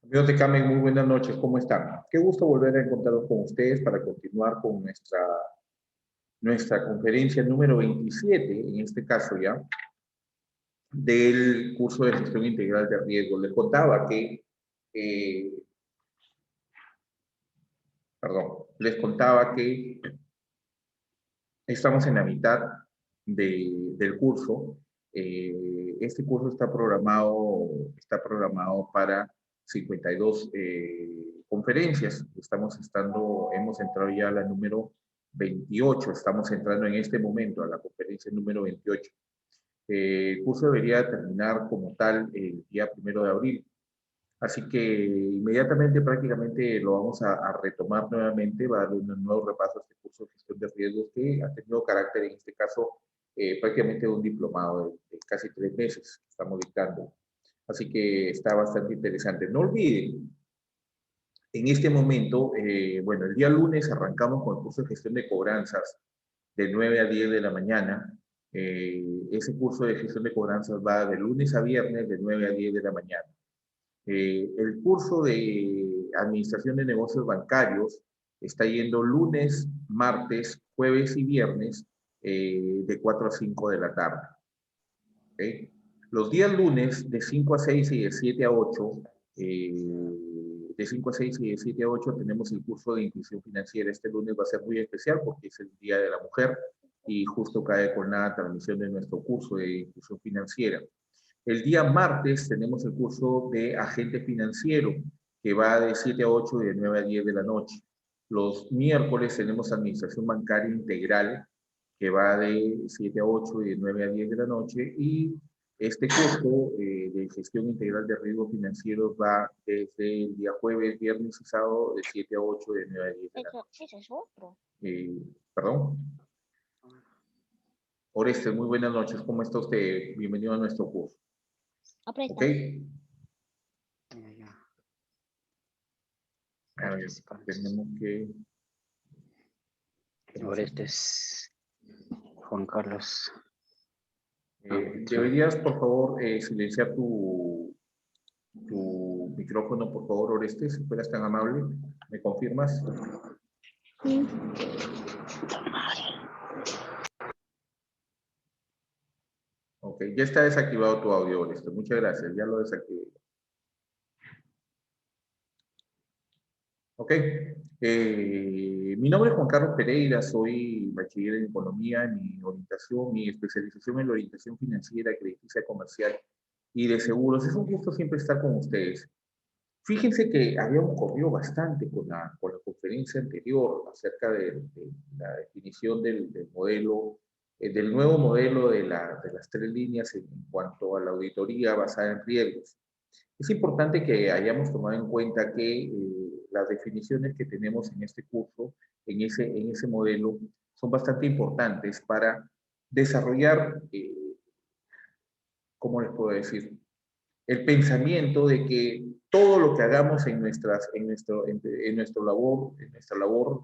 Amigos de Camen, muy buenas noches, ¿cómo están? Qué gusto volver a encontrarnos con ustedes para continuar con nuestra conferencia número 27, en este caso ya, del curso de gestión integral de riesgo. Les contaba que, eh, les contaba que estamos en la mitad del curso. Este curso está programado para 52 conferencias. Hemos entrado ya a la número 28. Estamos entrando en este momento a la conferencia número 28. El curso debería terminar como tal el día 1 de abril. Así que inmediatamente prácticamente lo vamos a retomar nuevamente, va a dar un nuevo repaso a este curso de gestión de riesgos que ha tenido carácter, en este caso, prácticamente de un diplomado de casi 3 meses que estamos dictando. Así que está bastante interesante. No olviden, en este momento, bueno, el día lunes arrancamos con el curso de gestión de cobranzas de 9 a 10 de la mañana. Ese curso de gestión de cobranzas va de lunes a viernes de 9 a 10 de la mañana. El curso de Administración de Negocios Bancarios está yendo lunes, martes, jueves y viernes de 4 a 5 de la tarde. ¿Okay? Los días lunes de 5 a 6 y de 7 a 8, de 5 a 6 y de 7 a 8 tenemos el curso de inclusión financiera. Este lunes va a ser muy especial porque es el Día de la Mujer y justo cae con la transmisión de nuestro curso de inclusión financiera. El día martes tenemos el curso de agente financiero, que va de 7 a 8 y de 9 a 10 de la noche. Los miércoles tenemos administración bancaria integral, que va de 7 a 8 y de 9 a 10 de la noche. Y este curso de gestión integral de riesgos financieros va desde el día jueves, viernes y sábado de 7 a 8 y de 9 a 10 de la noche. Ese es otro. Perdón. Oreste, muy buenas noches. ¿Cómo está usted? Bienvenido a nuestro curso. ¿Ok? A ver, tenemos que... Ahora este es Juan Carlos. Deberías, por favor, silenciar tu micrófono, por favor, Oreste, si fueras tan amable. ¿Me confirmas? Sí. Ok, ya está desactivado tu audio, Oreste. Muchas gracias, ya lo desactivé. Ok. Mi nombre es Juan Carlos Pereira, soy bachiller en Economía. Mi especialización en la orientación financiera, crediticia comercial y de seguros. Es un gusto siempre estar con ustedes. Fíjense que habíamos corrido bastante con la conferencia anterior acerca de la definición del modelo, del nuevo modelo de las 3 líneas en cuanto a la auditoría basada en riesgos. Es importante que hayamos tomado en cuenta que las definiciones que tenemos en este curso, en ese modelo, son bastante importantes para desarrollar, ¿cómo les puedo decir? El pensamiento de que todo lo que hagamos en nuestra labor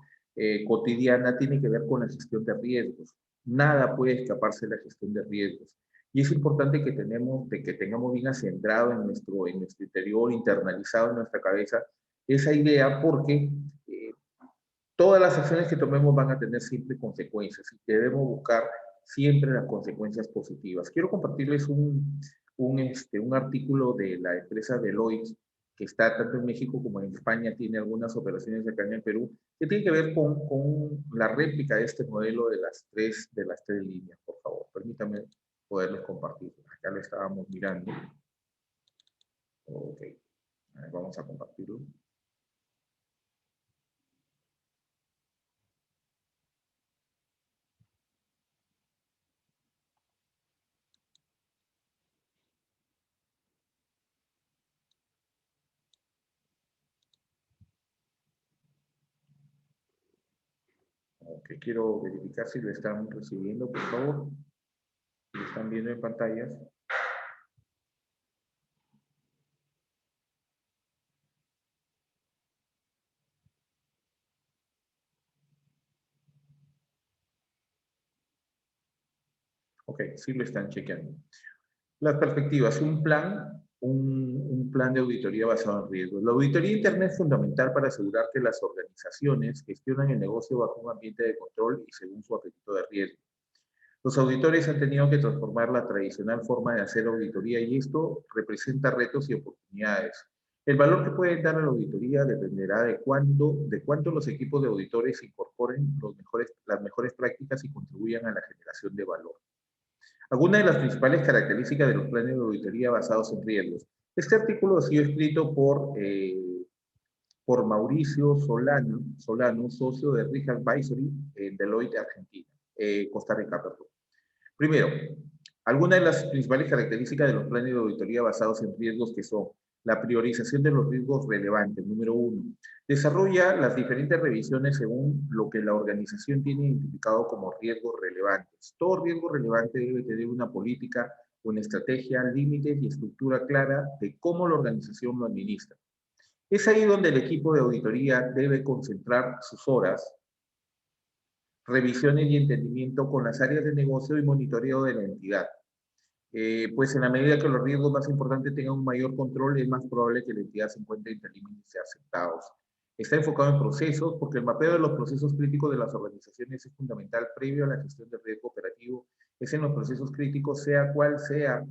cotidiana tiene que ver con la gestión de riesgos. Nada puede escaparse de la gestión de riesgos. Y es importante que tengamos bien acendrado en nuestro interior, internalizado en nuestra cabeza, esa idea, porque todas las acciones que tomemos van a tener siempre consecuencias y debemos buscar siempre las consecuencias positivas. Quiero compartirles un artículo de la empresa Deloitte, que está tanto en México como en España, tiene algunas operaciones acá en el Perú, que tiene que ver con la réplica de este modelo de las tres líneas. Por favor, permítanme poderles compartir. Acá lo estábamos mirando. Ok, vamos a compartirlo. Ok, quiero verificar si lo están recibiendo, por favor. Si lo están viendo en pantallas. Ok, sí lo están chequeando. Las perspectivas, un plan un plan de auditoría basado en riesgos. La auditoría interna es fundamental para asegurar que las organizaciones gestionan el negocio bajo un ambiente de control y según su apetito de riesgo. Los auditores han tenido que transformar la tradicional forma de hacer auditoría y esto representa retos y oportunidades. El valor que pueden dar a la auditoría dependerá de cuánto los equipos de auditores incorporen las mejores prácticas y contribuyan a la generación de valor. Algunas de las principales características de los planes de auditoría basados en riesgos. Este artículo ha sido escrito por Mauricio Solano, socio de Risk Advisory en Deloitte, Argentina, Costa Rica, perdón. Primero, algunas de las principales características de los planes de auditoría basados en riesgos que son la priorización de los riesgos relevantes, número 1. Desarrolla las diferentes revisiones según lo que la organización tiene identificado como riesgos relevantes. Todo riesgo relevante debe tener una política, una estrategia, límites y estructura clara de cómo la organización lo administra. Es ahí donde el equipo de auditoría debe concentrar sus horas, revisiones y entendimiento con las áreas de negocio y monitoreo de la entidad. Pues en la medida que los riesgos más importantes tengan un mayor control, es más probable que la entidad se encuentre entre límites aceptados. Está enfocado en procesos, porque el mapeo de los procesos críticos de las organizaciones es fundamental previo a la gestión del riesgo operativo. Es en los procesos críticos, sea cual sea,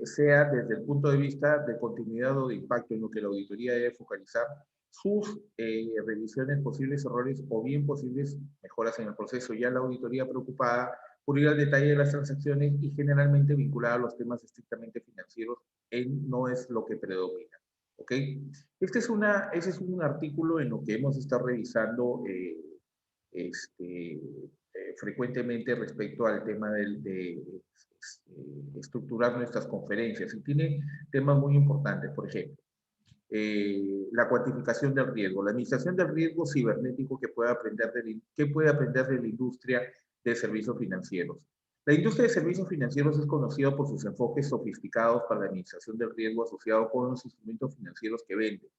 sea desde el punto de vista de continuidad o de impacto, en lo que la auditoría debe focalizar sus revisiones, posibles errores o bien posibles mejoras en el proceso. Ya la auditoría preocupada por ir al detalle de las transacciones y generalmente vinculada a los temas estrictamente financieros, no es lo que predomina. ¿Ok? Ese es un artículo en lo que hemos estado revisando frecuentemente respecto al tema de estructurar nuestras conferencias. Y tiene temas muy importantes, por ejemplo, la cuantificación del riesgo, la administración del riesgo cibernético que puede aprender de la industria de servicios financieros. La industria de servicios financieros es conocida por sus enfoques sofisticados para la administración del riesgo asociado con los instrumentos financieros que vende.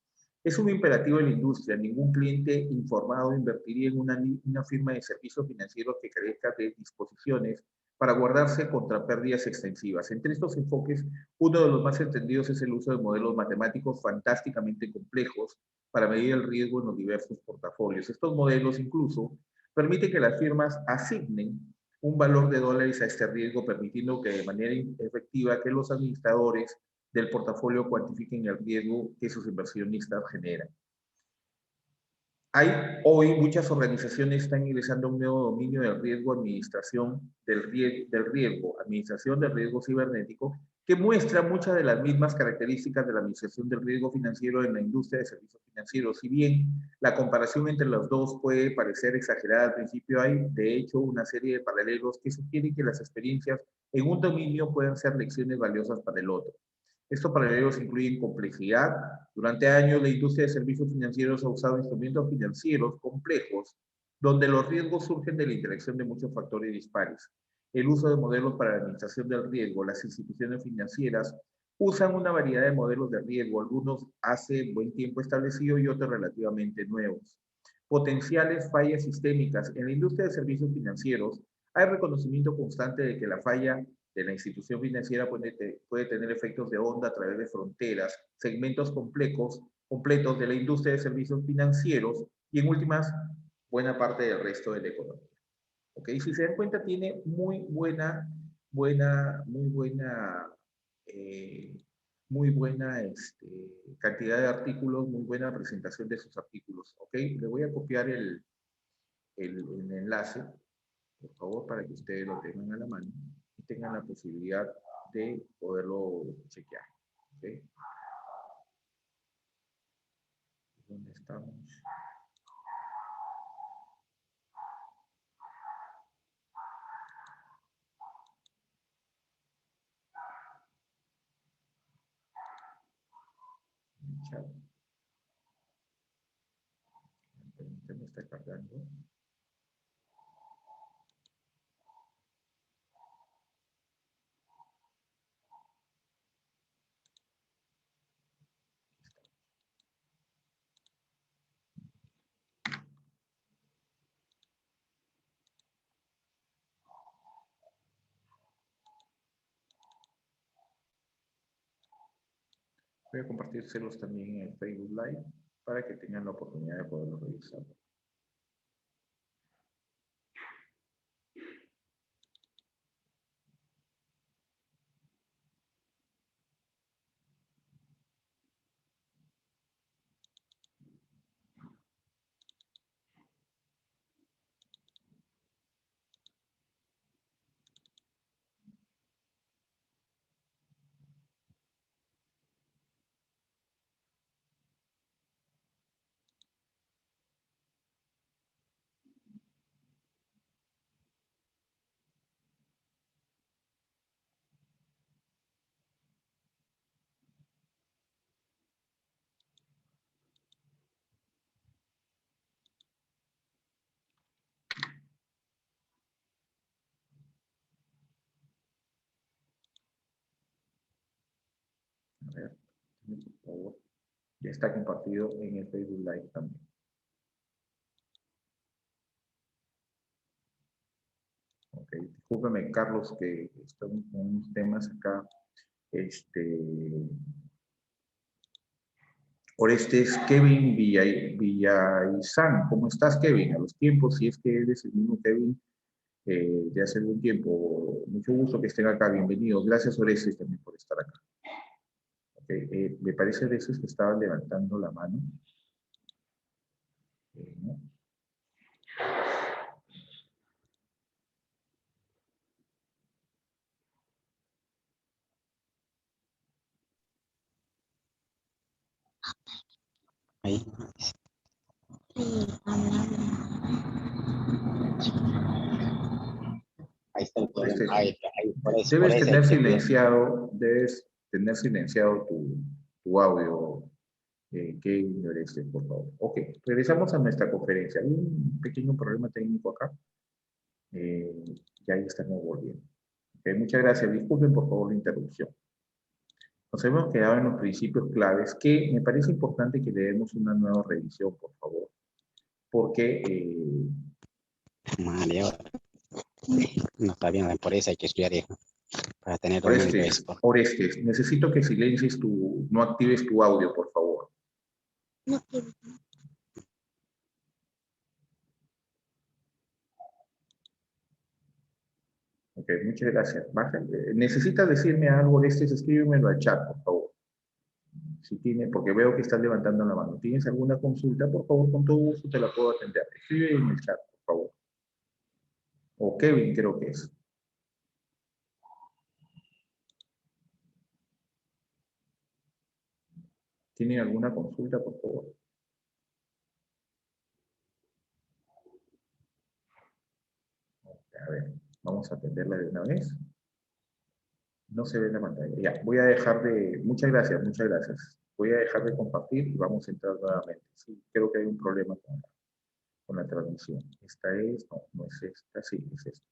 Es un imperativo de la industria. Ningún cliente informado invertiría en una firma de servicios financieros que carezca de disposiciones para guardarse contra pérdidas extensivas. Entre estos enfoques, uno de los más entendidos es el uso de modelos matemáticos fantásticamente complejos para medir el riesgo en los diversos portafolios. Estos modelos incluso permiten que las firmas asignen un valor de dólares a este riesgo, permitiendo que de manera efectiva que los administradores del portafolio cuantifiquen el riesgo que sus inversionistas generan. Hoy muchas organizaciones están ingresando a un nuevo dominio del riesgo, administración del riesgo cibernético, que muestra muchas de las mismas características de la administración del riesgo financiero en la industria de servicios financieros. Si bien la comparación entre los dos puede parecer exagerada al principio, hay de hecho una serie de paralelos que sugieren que las experiencias en un dominio pueden ser lecciones valiosas para el otro. Estos paralelos incluyen complejidad. Durante años, la industria de servicios financieros ha usado instrumentos financieros complejos, donde los riesgos surgen de la interacción de muchos factores dispares. El uso de modelos para la administración del riesgo. Las instituciones financieras usan una variedad de modelos de riesgo, algunos hace buen tiempo establecidos y otros relativamente nuevos. Potenciales fallas sistémicas. En la industria de servicios financieros hay reconocimiento constante de que la falla de la institución financiera puede tener efectos de onda a través de fronteras, segmentos completos de la industria de servicios financieros y en últimas, buena parte del resto de la economía. ¿Ok? Si se dan cuenta, tiene muy buena cantidad de artículos, muy buena presentación de sus artículos. ¿Ok? Le voy a copiar el enlace, por favor, para que ustedes lo tengan a la mano y tengan la posibilidad de poderlo chequear. ¿Okay? ¿Dónde estamos? Chat. Permítame, está cargando. Voy a compartírselos también en el Facebook Live para que tengan la oportunidad de poderlo revisar. A ver, por favor. Ya está compartido en el Facebook Live también. Ok, discúlpeme, Carlos, que estamos con unos temas acá. Orestes Kevin Villaizán. ¿Cómo estás, Kevin? A los tiempos, si es que eres el mismo Kevin de hace algún tiempo. Mucho gusto que estén acá. Bienvenidos. Gracias, Orestes, también por estar acá. Okay, me parece de esos que estaban levantando la mano. ¿No? Ahí. Sí, amable. Ahí está el problema. Orestes, Ahí, por eso debes hay tener que silenciado tu audio, Kevin Orestes, por favor. Ok, regresamos a nuestra conferencia. Hay un pequeño problema técnico acá. Ya ahí estamos volviendo. Okay, muchas gracias. Disculpen, por favor, la interrupción. Nos hemos quedado en los principios claves que me parece importante que le demos una nueva revisión, por favor. Porque Mario, no está bien, por eso hay que estudiar, hijo, para tener un ingreso. Orestes, necesito que silencies no actives tu audio, por favor. No quiero. Ok, muchas gracias. ¿Necesitas decirme algo, Orestes? Escríbemelo al chat, por favor. Si tiene, porque veo que estás levantando la mano. ¿Tienes alguna consulta? Por favor, con todo gusto te la puedo atender. Escribe en el chat, por favor. O Kevin, creo que es. ¿Tienen alguna consulta, por favor? A ver, vamos a atenderla de una vez. No se ve la pantalla. Ya, voy a dejar de... Muchas gracias, muchas gracias. Voy a dejar de compartir y vamos a entrar nuevamente. Sí, creo que hay un problema con la transmisión. Esta es... No, no es esta. Sí, es esta.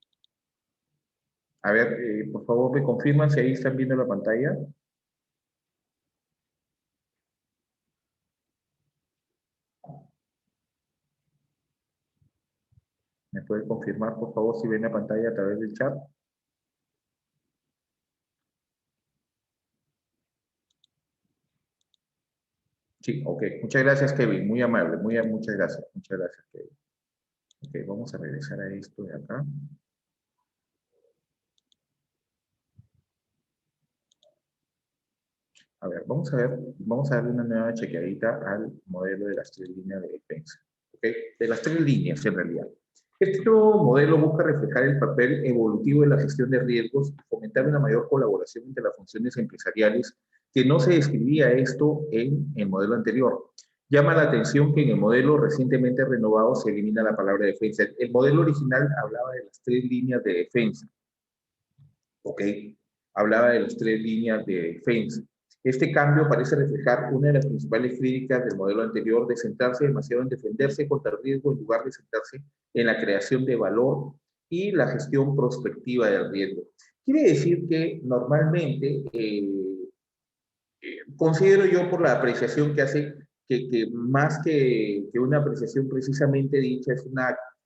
A ver, por favor, me confirman si ahí están viendo la pantalla. ¿Me puede confirmar, por favor, si ven la pantalla a través del chat? Sí, ok. Muchas gracias, Kevin. Muy amable. Muchas gracias. Muchas gracias, Kevin. Ok, vamos a regresar a esto de acá. A ver, vamos a darle una nueva chequeadita al modelo de las 3 líneas de defensa. ¿Ok? De las 3 líneas, en realidad. Este nuevo modelo busca reflejar el papel evolutivo de la gestión de riesgos y fomentar una mayor colaboración entre las funciones empresariales, que no se describía esto en el modelo anterior. Llama la atención que en el modelo recientemente renovado se elimina la palabra defensa. El modelo original hablaba de las 3 líneas de defensa. ¿Ok? Hablaba de las 3 líneas de defensa. Este cambio parece reflejar una de las principales críticas del modelo anterior de centrarse demasiado en defenderse contra el riesgo en lugar de centrarse en la creación de valor y la gestión prospectiva del riesgo. Quiere decir que normalmente, considero yo por la apreciación que hace, que más que una apreciación precisamente dicha, es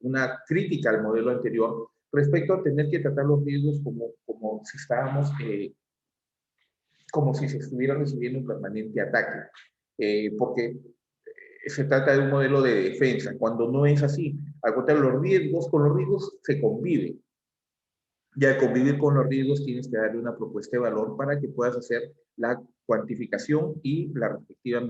una crítica al modelo anterior respecto a tener que tratar los riesgos como si estábamos como si se estuviera recibiendo un permanente ataque, porque se trata de un modelo de defensa, cuando no es así. Al contrario, con los riesgos se convive. Y al convivir con los riesgos tienes que darle una propuesta de valor para que puedas hacer la cuantificación y la respectiva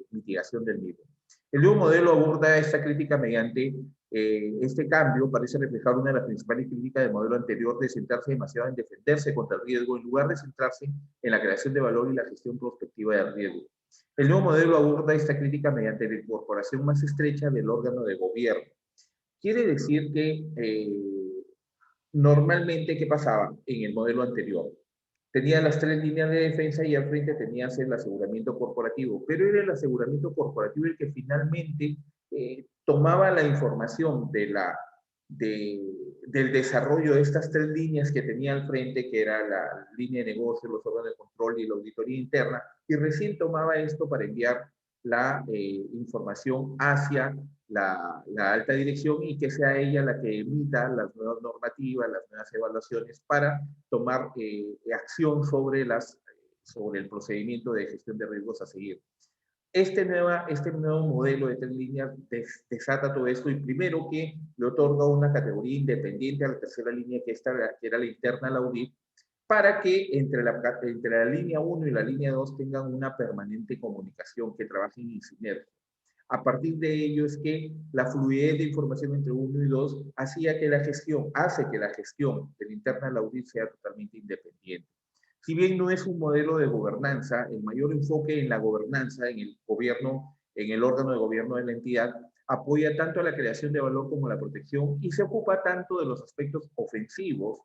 mitigación del mismo. El nuevo modelo aborda esta crítica mediante este cambio, parece reflejar una de las principales críticas del modelo anterior de centrarse demasiado en defenderse contra el riesgo en lugar de centrarse en la creación de valor y la gestión prospectiva del riesgo. El nuevo modelo aborda esta crítica mediante la incorporación más estrecha del órgano de gobierno. Quiere decir que normalmente, ¿qué pasaba en el modelo anterior? Tenía las tres líneas de defensa y al frente tenías el aseguramiento corporativo, pero era el aseguramiento corporativo el que finalmente tomaba la información del desarrollo de estas tres líneas que tenía al frente, que era la línea de negocio, los órganos de control y la auditoría interna, y recién tomaba esto para enviar la información hacia la alta dirección y que sea ella la que emita las nuevas normativas, las nuevas evaluaciones para tomar acción sobre el procedimiento de gestión de riesgos a seguir. Este nuevo modelo de tres líneas desata todo esto y primero que le otorga una categoría independiente a la tercera línea que era la interna al audit, para que entre la línea 1 y la línea 2 tengan una permanente comunicación, que trabajen en sinergia. A partir de ello es que la fluidez de información entre 1 y 2 hace que la gestión del internal audit sea totalmente independiente. Si bien no es un modelo de gobernanza, el mayor enfoque en la gobernanza, en el gobierno, en el órgano de gobierno de la entidad, apoya tanto a la creación de valor como a la protección y se ocupa tanto de los aspectos ofensivos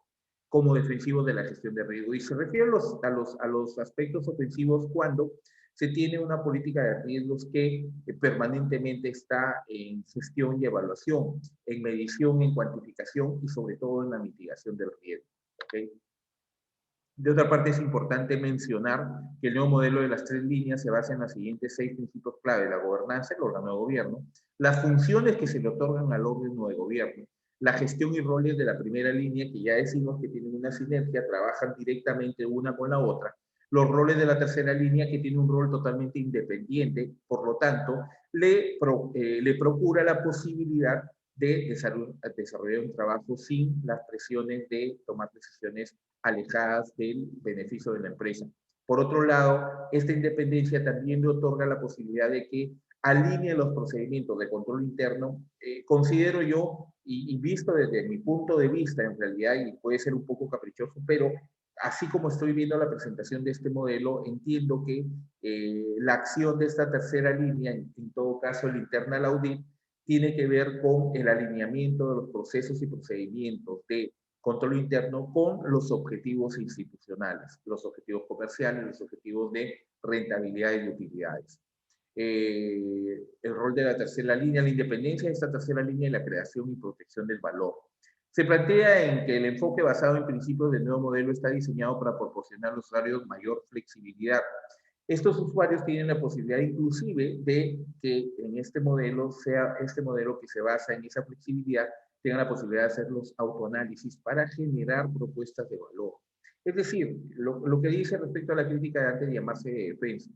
como defensivos de la gestión de riesgo. Y se refiere a los aspectos ofensivos cuando se tiene una política de riesgos que permanentemente está en gestión y evaluación, en medición, en cuantificación y sobre todo en la mitigación del riesgo. ¿Okay? De otra parte, es importante mencionar que el nuevo modelo de las tres líneas se basa en los siguientes 6 principios clave: la gobernanza, el órgano de gobierno, las funciones que se le otorgan al órgano de gobierno, la gestión y roles de la primera línea, que ya decimos que tienen una sinergia, trabajan directamente una con la otra, los roles de la tercera línea, que tiene un rol totalmente independiente, por lo tanto, le procura la posibilidad de desarrollar un trabajo sin las presiones de tomar decisiones alejadas del beneficio de la empresa. Por otro lado, esta independencia también le otorga la posibilidad de que alinee los procedimientos de control interno. Considero yo, y visto desde mi punto de vista, en realidad, y puede ser un poco caprichoso, pero así como estoy viendo la presentación de este modelo, entiendo que la acción de esta tercera línea, en todo caso el internal audit, tiene que ver con el alineamiento de los procesos y procedimientos de control interno con los objetivos institucionales, los objetivos comerciales, los objetivos de rentabilidad y utilidades. El rol de la tercera línea, la independencia de esta tercera línea y la creación y protección del valor. Se plantea en que el enfoque basado en principios del nuevo modelo está diseñado para proporcionar a los usuarios mayor flexibilidad. Estos usuarios tienen la posibilidad inclusive de que en este modelo sea este modelo que se basa en esa flexibilidad, tengan la posibilidad de hacer los autoanálisis para generar propuestas de valor. Es decir, lo que dice respecto a la crítica de antes de llamarse defensa,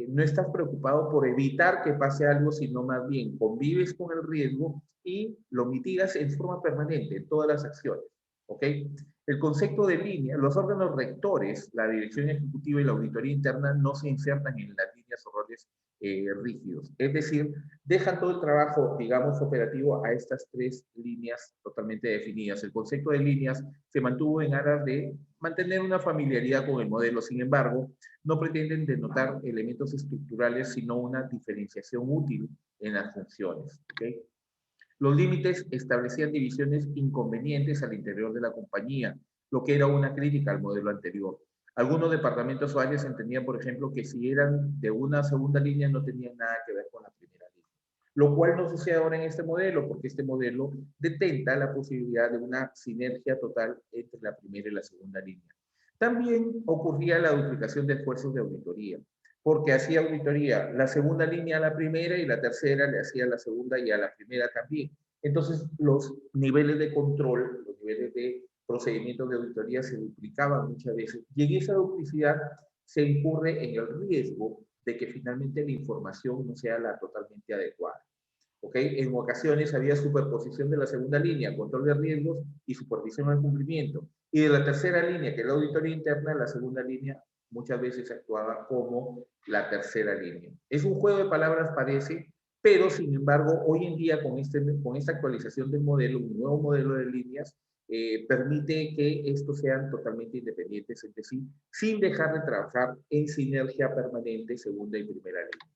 no estás preocupado por evitar que pase algo, sino más bien convives con el riesgo y lo mitigas en forma permanente en todas las acciones. ¿Ok? El concepto de línea, los órganos rectores, la dirección ejecutiva y la auditoría interna no se insertan en las líneas o roles rígidos. Es decir, dejan todo el trabajo, digamos, operativo a estas tres líneas totalmente definidas. El concepto de líneas se mantuvo en aras de mantener una familiaridad con el modelo. Sin embargo, no pretenden denotar elementos estructurales, sino una diferenciación útil en las funciones. ¿Okay? Los límites establecían divisiones inconvenientes al interior de la compañía, lo que era una crítica al modelo anterior. Algunos departamentos o áreas entendían, por ejemplo, que si eran de una segunda línea no tenían nada que ver con la primera línea. Lo cual no sucede ahora en este modelo, porque este modelo detenta la posibilidad de una sinergia total entre la primera y la segunda línea. También ocurría la duplicación de esfuerzos de auditoría, porque hacía auditoría la segunda línea a la primera y la tercera le hacía a la segunda y a la primera también. Entonces, los niveles de control, los niveles de procedimientos de auditoría se duplicaban muchas veces. Y en esa duplicidad se incurre en el riesgo de que finalmente la información no sea la totalmente adecuada. ¿Ok? En ocasiones había superposición de la segunda línea, control de riesgos y supervisión al cumplimiento. Y de la tercera línea, que es la auditoría interna, la segunda línea muchas veces actuaba como la tercera línea. Es un juego de palabras, parece, pero sin embargo, hoy en día con esta actualización del modelo, un nuevo modelo de líneas, permite que estos sean totalmente independientes entre sí, sin dejar de trabajar en sinergia permanente, segunda y primera línea.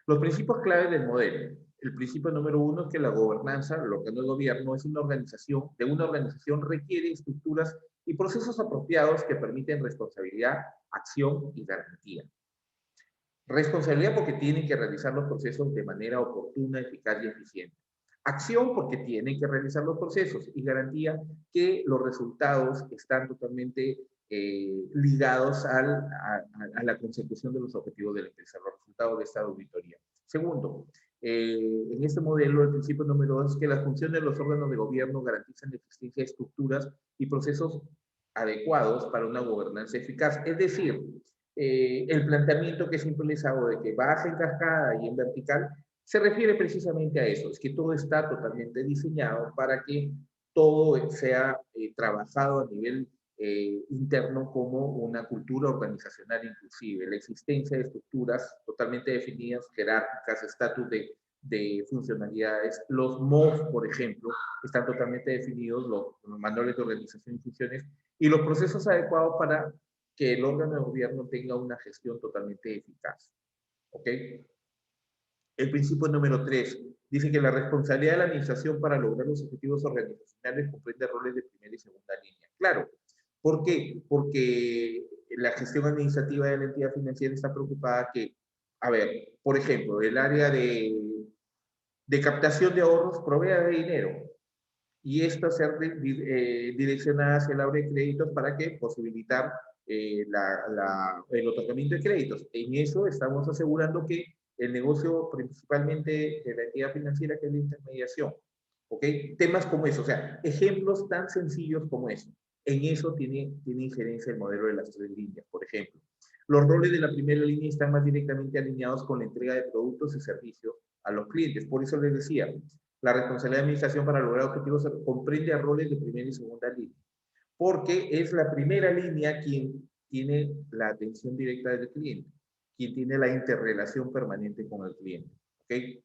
Los principios claves del modelo. El principio número 1 es que la gobernanza, el órgano de gobierno, es una organización requiere estructuras y procesos apropiados que permiten responsabilidad, acción y garantía. Responsabilidad porque tienen que realizar los procesos de manera oportuna, eficaz y eficiente. Acción porque tienen que realizar los procesos y garantía que los resultados están totalmente ligados a la consecución de los objetivos de la empresa, los resultados de esta auditoría. Segundo, en este modelo, el principio número 2 es que las funciones de los órganos de gobierno garantizan la existencia de estructuras y procesos adecuados para una gobernanza eficaz. Es decir, el planteamiento que siempre les hago de que baja en cascada y en vertical se refiere precisamente a eso, es que todo está totalmente diseñado para que todo sea trabajado a nivel interno como una cultura organizacional inclusive, la existencia de estructuras totalmente definidas, jerárquicas, estatus de funcionalidades, los MOF, por ejemplo, están totalmente definidos, los manuales de organización y funciones, y los procesos adecuados para que el órgano de gobierno tenga una gestión totalmente eficaz. ¿Ok? El principio número 3 dice que la responsabilidad de la administración para lograr los objetivos organizacionales comprende roles de primera y segunda línea. Claro. ¿Por qué? Porque la gestión administrativa de la entidad financiera está preocupada que, a ver, por ejemplo, el área de captación de ahorros provea de dinero y esto ser direccionada hacia el abre de créditos para que posibilitar el otorgamiento de créditos. En eso estamos asegurando que el negocio principalmente de la entidad financiera, que es la intermediación, ¿ok? Temas como eso, o sea, ejemplos tan sencillos como eso. En eso tiene injerencia el modelo de las tres líneas, por ejemplo. Los roles de la primera línea están más directamente alineados con la entrega de productos y servicios a los clientes. Por eso les decía, la responsabilidad de administración para lograr objetivos comprende a roles de primera y segunda línea, porque es la primera línea quien tiene la atención directa del cliente, quien tiene la interrelación permanente con el cliente. ¿Okay?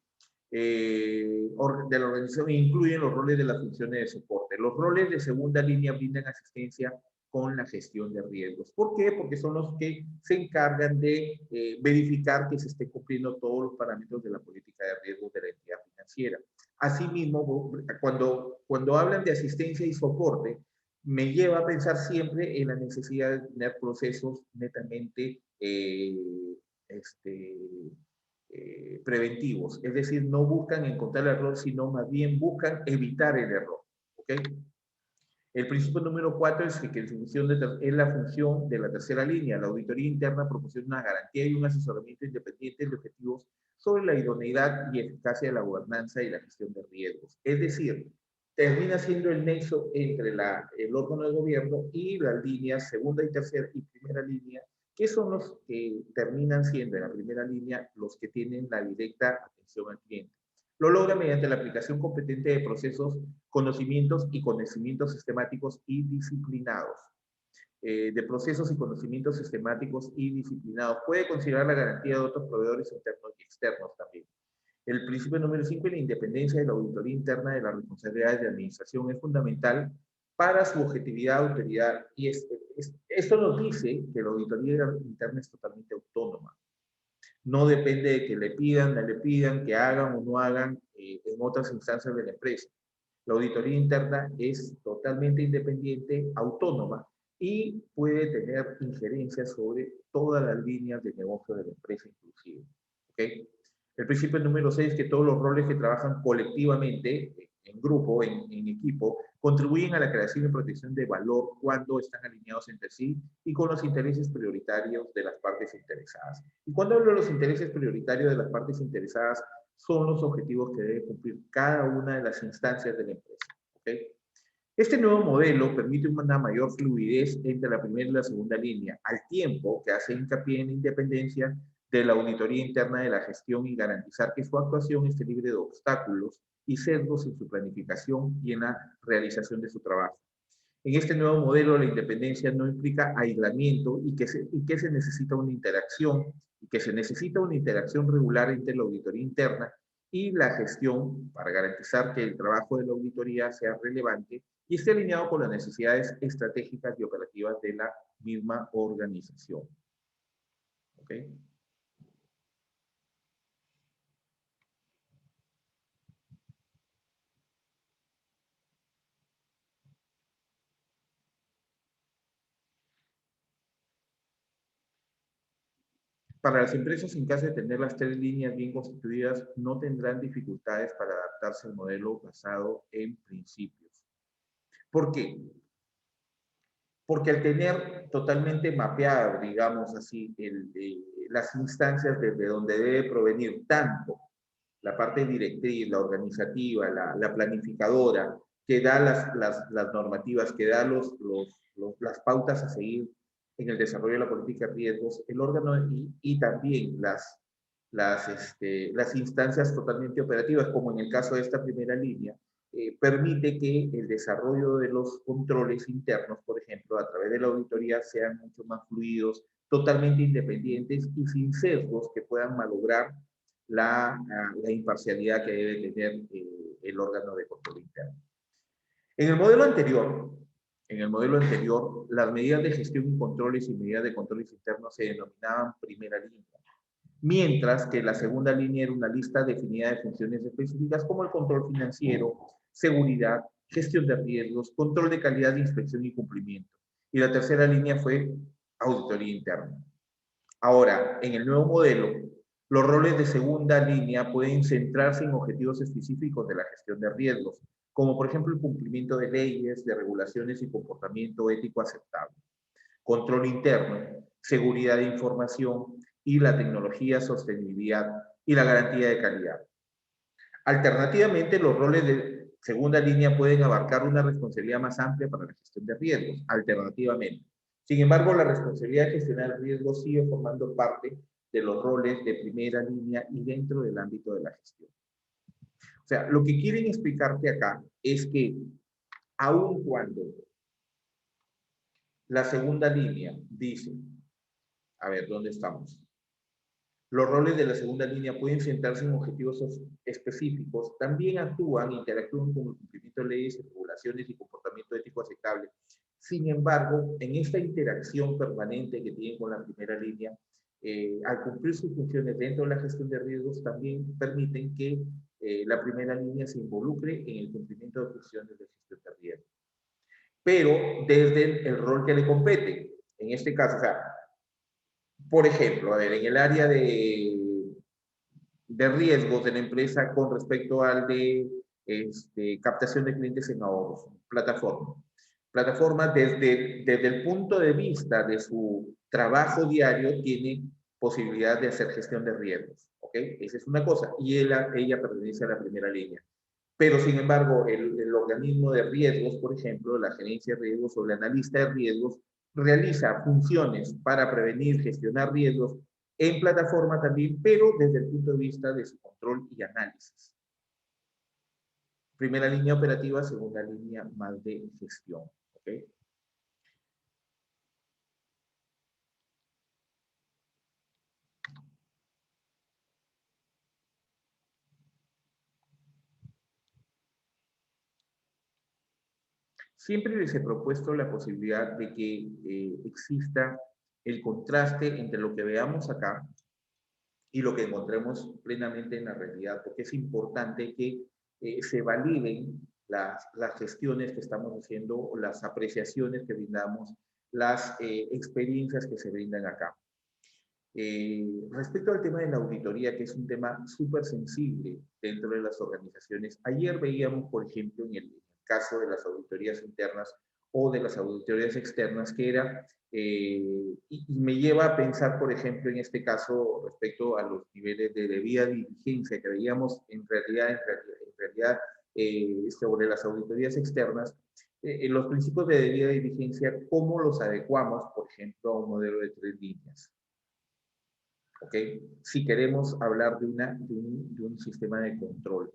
De la organización incluyen los roles de las funciones de soporte. Los roles de segunda línea brindan asistencia con la gestión de riesgos. ¿Por qué? Porque son los que se encargan de verificar que se estén cumpliendo todos los parámetros de la política de riesgos de la entidad financiera. Asimismo, cuando hablan de asistencia y soporte, me lleva a pensar siempre en la necesidad de tener procesos netamente preventivos. Es decir, no buscan encontrar el error, sino más bien buscan evitar el error. ¿Ok? El principio número 4 es que es la función de la tercera línea. La auditoría interna proporciona una garantía y un asesoramiento independiente de objetivos sobre la idoneidad y eficacia de la gobernanza y la gestión de riesgos. Es decir, termina siendo el nexo entre el órgano de gobierno y las líneas segunda y tercera y primera línea, que son los que terminan siendo en la primera línea los que tienen la directa atención al cliente. Lo logra mediante la aplicación competente de procesos, conocimientos y conocimientos sistemáticos y disciplinados. De procesos y conocimientos sistemáticos y disciplinados. Puede considerar la garantía de otros proveedores internos y externos también. El principio número 5, la independencia de la auditoría interna de las responsabilidades de administración es fundamental para su objetividad, autoridad. Y esto nos dice que la auditoría interna es totalmente autónoma. No depende de que le pidan, no le pidan, que hagan o no hagan en otras instancias de la empresa. La auditoría interna es totalmente independiente, autónoma, y puede tener injerencia sobre todas las líneas de negocio de la empresa inclusive. ¿Okay? El principio número 6 es que todos los roles que trabajan colectivamente, en grupo, en equipo, contribuyen a la creación y protección de valor cuando están alineados entre sí y con los intereses prioritarios de las partes interesadas. Y cuando hablo de los intereses prioritarios de las partes interesadas, son los objetivos que debe cumplir cada una de las instancias de la empresa. ¿Okay? Este nuevo modelo permite una mayor fluidez entre la primera y la segunda línea, al tiempo que hace hincapié en la independencia de la auditoría interna de la gestión y garantizar que su actuación esté libre de obstáculos y sesgos en su planificación y en la realización de su trabajo. En este nuevo modelo, la independencia no implica aislamiento y que se necesita una interacción, y que se necesita una interacción regular entre la auditoría interna y la gestión para garantizar que el trabajo de la auditoría sea relevante y esté alineado con las necesidades estratégicas y operativas de la misma organización. ¿Ok? Para las empresas, en caso de tener las 3 líneas bien constituidas, no tendrán dificultades para adaptarse al modelo basado en principios. ¿Por qué? Porque al tener totalmente mapeado, digamos así, las instancias desde donde debe provenir tanto la parte directriz, la organizativa, la planificadora, que da las normativas, que da las pautas a seguir en el desarrollo de la política de riesgos, el órgano y también las instancias totalmente operativas, como en el caso de esta primera línea, permite que el desarrollo de los controles internos, por ejemplo, a través de la auditoría, sean mucho más fluidos, totalmente independientes y sin sesgos que puedan malograr la imparcialidad que debe tener el órgano de control interno. En el modelo anterior, las medidas de gestión y controles y medidas de controles internos se denominaban primera línea, mientras que la segunda línea era una lista definida de funciones específicas como el control financiero, seguridad, gestión de riesgos, control de calidad, inspección y cumplimiento. Y la tercera línea fue auditoría interna. Ahora, en el nuevo modelo, los roles de segunda línea pueden centrarse en objetivos específicos de la gestión de riesgos, como por ejemplo el cumplimiento de leyes, de regulaciones y comportamiento ético aceptable, control interno, seguridad de información y la tecnología, sostenibilidad y la garantía de calidad. Alternativamente, los roles de segunda línea pueden abarcar una responsabilidad más amplia para la gestión de riesgos, alternativamente. Sin embargo, la responsabilidad de gestionar el riesgo sigue formando parte de los roles de primera línea y dentro del ámbito de la gestión. O sea, lo que quieren explicarte acá es que aun cuando la segunda línea dice, a ver, ¿dónde estamos? Los roles de la segunda línea pueden centrarse en objetivos específicos, también actúan e interactúan con el cumplimiento de leyes, regulaciones y comportamiento ético aceptable. Sin embargo, en esta interacción permanente que tienen con la primera línea, al cumplir sus funciones dentro de la gestión de riesgos, también permiten que la primera línea se involucre en el cumplimiento de funciones de gestión de riesgos. Pero desde el rol que le compete. En este caso, o sea, por ejemplo, a ver, en el área de riesgos de la empresa con respecto al de captación de clientes en ahorros, plataforma. Plataforma desde el punto de vista de su trabajo diario tiene posibilidad de hacer gestión de riesgos, ¿ok? Esa es una cosa, y ella pertenece a la primera línea. Pero, sin embargo, el organismo de riesgos, por ejemplo, la gerencia de riesgos o el analista de riesgos, realiza funciones para prevenir, gestionar riesgos en plataforma también, pero desde el punto de vista de su control y análisis. Primera línea operativa, segunda línea más de gestión. ¿Ok? Siempre les he propuesto la posibilidad de que exista el contraste entre lo que veamos acá y lo que encontremos plenamente en la realidad, porque es importante que se validen las gestiones que estamos haciendo, las apreciaciones que brindamos, las experiencias que se brindan acá. Respecto al tema de la auditoría, que es un tema súper sensible dentro de las organizaciones, ayer veíamos, por ejemplo, en el caso de las auditorías internas o de las auditorías externas, que era, y me lleva a pensar, por ejemplo, en este caso, respecto a los niveles de debida diligencia que veíamos en realidad sobre las auditorías externas, los principios de debida diligencia, ¿cómo los adecuamos, por ejemplo, a un modelo de 3 líneas? ¿Ok? Si queremos hablar de un sistema de control.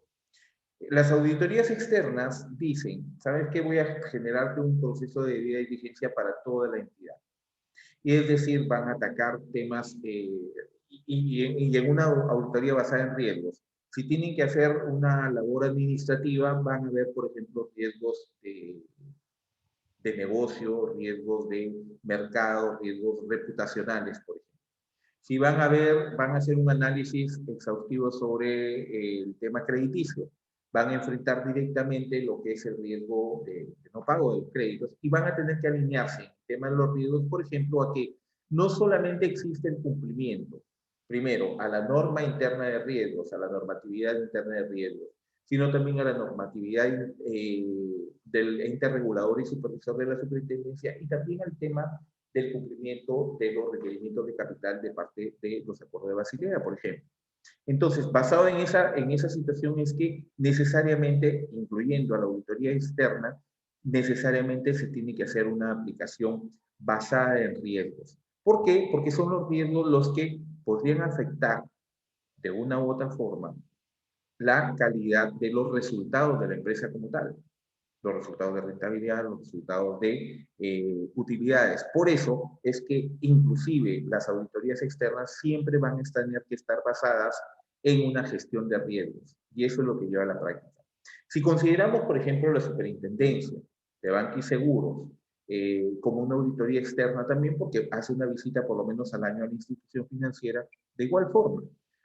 Las auditorías externas dicen, ¿sabes qué? Voy a generarte un proceso de debida diligencia para toda la entidad. Y es decir, van a atacar temas y en una auditoría basada en riesgos. Si tienen que hacer una labor administrativa, van a ver, por ejemplo, riesgos de negocio, riesgos de mercado, riesgos reputacionales, por ejemplo. Si van a hacer un análisis exhaustivo sobre el tema crediticio, van a enfrentar directamente lo que es el riesgo de no pago de créditos y van a tener que alinearse en el tema de los riesgos, por ejemplo, a que no solamente existe el cumplimiento, primero, a la norma interna de riesgos, a la normatividad interna de riesgos, sino también a la normatividad del ente regulador y supervisor de la superintendencia y también al tema del cumplimiento de los requerimientos de capital de parte de los acuerdos de Basilea, por ejemplo. Entonces, basado en esa situación es que necesariamente, incluyendo a la auditoría externa, necesariamente se tiene que hacer una aplicación basada en riesgos. ¿Por qué? Porque son los riesgos los que podrían afectar de una u otra forma la calidad de los resultados de la empresa como tal, los resultados de rentabilidad, los resultados de utilidades. Por eso es que inclusive las auditorías externas siempre van a tener que estar basadas en una gestión de riesgos. Y eso es lo que lleva a la práctica. Si consideramos, por ejemplo, la superintendencia de Banca y Seguros como una auditoría externa también, porque hace una visita por lo menos al año a la institución financiera, de igual forma.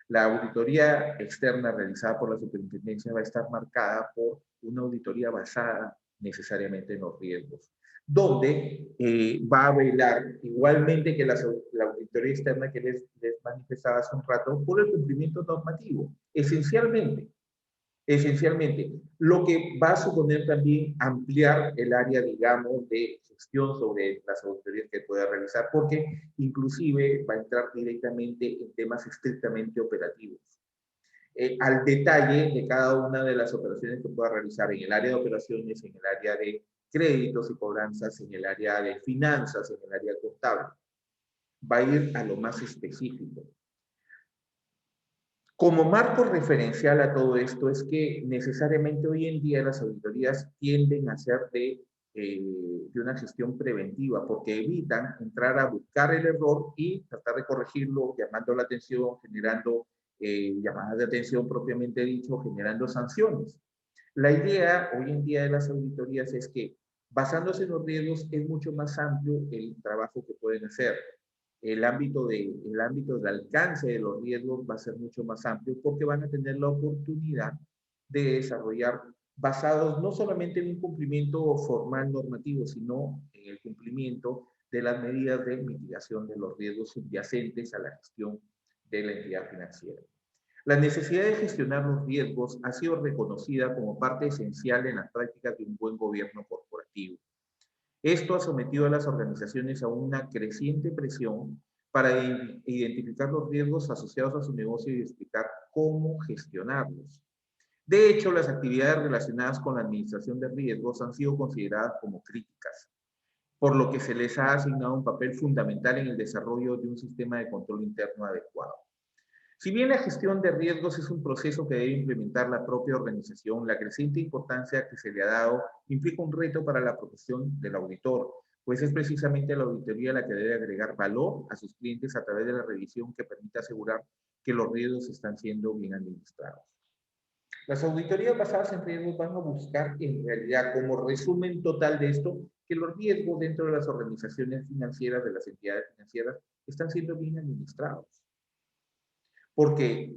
La auditoría externa realizada por la superintendencia va a estar marcada por una auditoría basada necesariamente en los riesgos, donde va a velar igualmente que la auditoría externa que les manifestaba hace un rato por el cumplimiento normativo, esencialmente, lo que va a suponer también ampliar el área, digamos, de gestión sobre las auditorías que pueda realizar, porque inclusive va a entrar directamente en temas estrictamente operativos. Al detalle de cada una de las operaciones que pueda realizar en el área de operaciones, en el área de créditos y cobranzas, en el área de finanzas, en el área contable. Va a ir a lo más específico. Como marco referencial a todo esto es que necesariamente hoy en día las auditorías tienden a ser de una gestión preventiva porque evitan entrar a buscar el error y tratar de corregirlo, llamando la atención, generando llamadas de atención propiamente dicho, generando sanciones. La idea hoy en día de las auditorías es que basándose en los riesgos es mucho más amplio el trabajo que pueden hacer. El ámbito del alcance de los riesgos va a ser mucho más amplio porque van a tener la oportunidad de desarrollar basados no solamente en un cumplimiento formal normativo, sino en el cumplimiento de las medidas de mitigación de los riesgos subyacentes a la gestión de la entidad financiera. La necesidad de gestionar los riesgos ha sido reconocida como parte esencial en las prácticas de un buen gobierno corporativo. Esto ha sometido a las organizaciones a una creciente presión para identificar los riesgos asociados a su negocio y explicar cómo gestionarlos. De hecho, las actividades relacionadas con la administración de riesgos han sido consideradas como críticas, por lo que se les ha asignado un papel fundamental en el desarrollo de un sistema de control interno adecuado. Si bien la gestión de riesgos es un proceso que debe implementar la propia organización, la creciente importancia que se le ha dado implica un reto para la profesión del auditor, pues es precisamente la auditoría la que debe agregar valor a sus clientes a través de la revisión que permita asegurar que los riesgos están siendo bien administrados. Las auditorías basadas en riesgos van a buscar, en realidad, como resumen total de esto, que los riesgos dentro de las organizaciones financieras, de las entidades financieras, están siendo bien administrados. Porque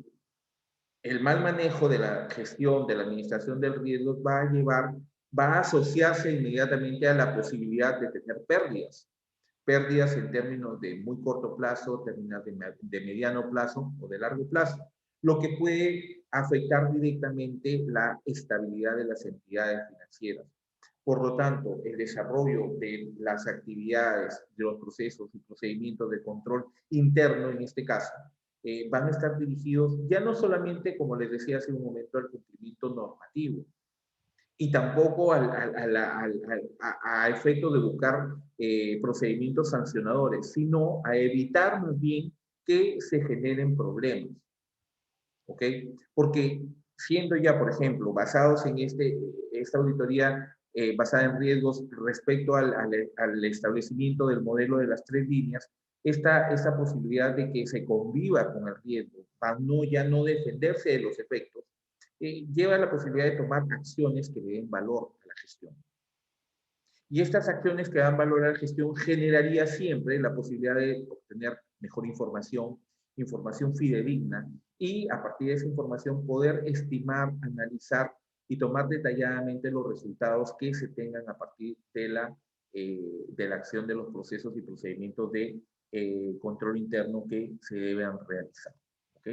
el mal manejo de la gestión, de la administración del riesgo va a asociarse inmediatamente a la posibilidad de tener pérdidas. Pérdidas en términos de muy corto plazo, términos de mediano plazo o de largo plazo, lo que puede afectar directamente la estabilidad de las entidades financieras. Por lo tanto, el desarrollo de las actividades, de los procesos y procedimientos de control interno, en este caso, van a estar dirigidos ya no solamente, como les decía hace un momento, al cumplimiento normativo, y tampoco a efecto de buscar procedimientos sancionadores, sino a evitar más bien que se generen problemas. ¿Ok? Porque siendo ya, por ejemplo, basados en esta auditoría basada en riesgos respecto al establecimiento del modelo de las 3 líneas, esta posibilidad de que se conviva con el riesgo, para ya no defenderse de los efectos, lleva a la posibilidad de tomar acciones que le den valor a la gestión. Y estas acciones que dan valor a la gestión generaría siempre la posibilidad de obtener mejor información, información fidedigna, y a partir de esa información poder estimar, analizar y tomar detalladamente los resultados que se tengan a partir de la acción de los procesos y procedimientos de control interno que se deben realizar. ¿Ok?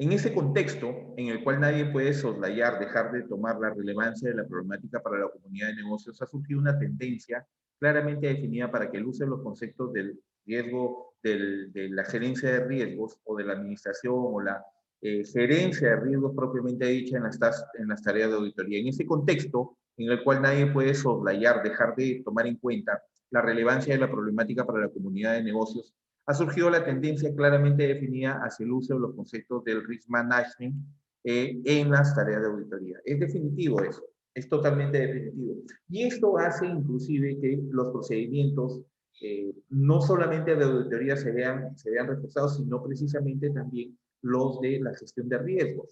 En ese contexto, en el cual nadie puede soslayar, dejar de tomar la relevancia de la problemática para la comunidad de negocios, ha surgido una tendencia claramente definida para que el uso de los conceptos del riesgo, de la gerencia de riesgos o de la administración o la gerencia de riesgos propiamente dicha en las tareas de auditoría. En ese contexto, en el cual nadie puede soslayar, dejar de tomar en cuenta la relevancia de la problemática para la comunidad de negocios, ha surgido la tendencia claramente definida hacia el uso de los conceptos del risk management en las tareas de auditoría. Es definitivo eso, es totalmente definitivo. Y esto hace inclusive que los procedimientos no solamente de auditoría se vean reforzados, sino precisamente también los de la gestión de riesgos.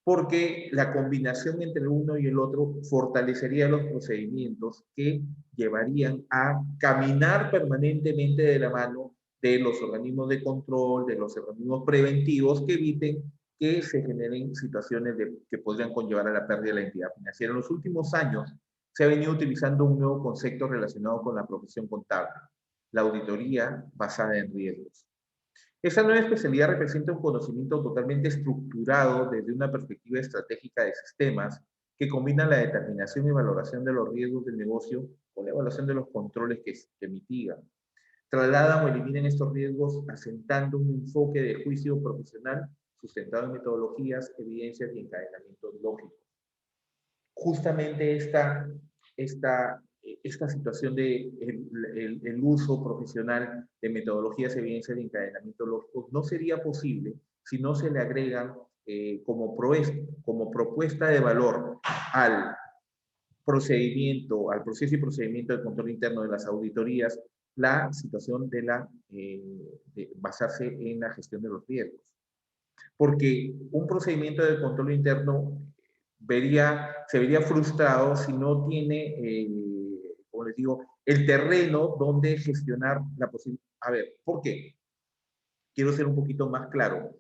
Porque la combinación entre uno y el otro fortalecería los procedimientos que llevarían a caminar permanentemente de la mano de los organismos de control, de los organismos preventivos que eviten que se generen situaciones que podrían conllevar a la pérdida de la entidad financiera. En los últimos años se ha venido utilizando un nuevo concepto relacionado con la profesión contable, la auditoría basada en riesgos. Esta nueva especialidad representa un conocimiento totalmente estructurado desde una perspectiva estratégica de sistemas que combina la determinación y valoración de los riesgos del negocio con la evaluación de los controles que mitigan. Trasladan o eliminan estos riesgos asentando un enfoque de juicio profesional sustentado en metodologías, evidencias y encadenamientos lógicos. Justamente esta situación de el uso profesional de metodologías, evidencias de encadenamiento lógico no sería posible si no se le agregan como propuesta de valor al proceso y procedimiento de control interno de las auditorías, la situación de basarse en la gestión de los riesgos. Porque un procedimiento de control interno se vería frustrado si no tiene, como les digo, el terreno donde gestionar la posibilidad. A ver, ¿por qué? Quiero ser un poquito más claro.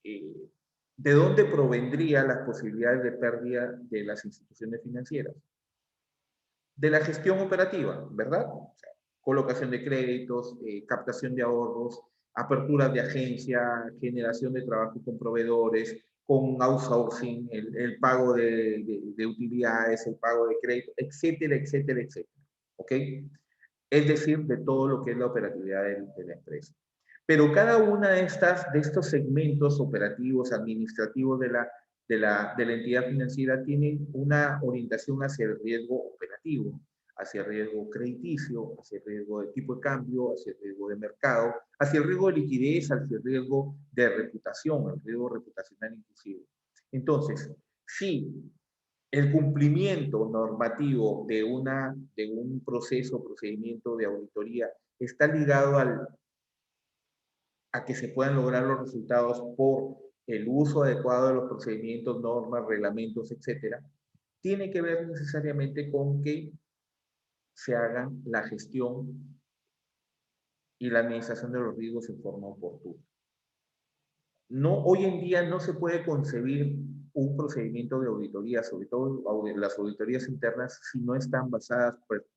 ¿De dónde provendrían las posibilidades de pérdida de las instituciones financieras? De la gestión operativa, ¿verdad? O sea, colocación de créditos, captación de ahorros, aperturas de agencia, generación de trabajo con proveedores, con outsourcing, el pago de utilidades, el pago de crédito, etcétera, etcétera, etcétera. ¿Ok? Es decir, de todo lo que es la operatividad de la empresa. Pero cada una de estos segmentos operativos, administrativos de la entidad financiera tienen una orientación hacia el riesgo operativo, hacia el riesgo crediticio, hacia el riesgo de tipo de cambio, hacia el riesgo de mercado, hacia el riesgo de liquidez, hacia el riesgo de reputación, el riesgo reputacional inclusive. Entonces, si el cumplimiento normativo de un proceso, procedimiento de auditoría está ligado a que se puedan lograr los resultados por el uso adecuado de los procedimientos, normas, reglamentos, etcétera, tiene que ver necesariamente con que se haga la gestión y la administración de los riesgos en forma oportuna. Hoy en día no se puede concebir un procedimiento de auditoría, sobre todo las auditorías internas, si no están basadas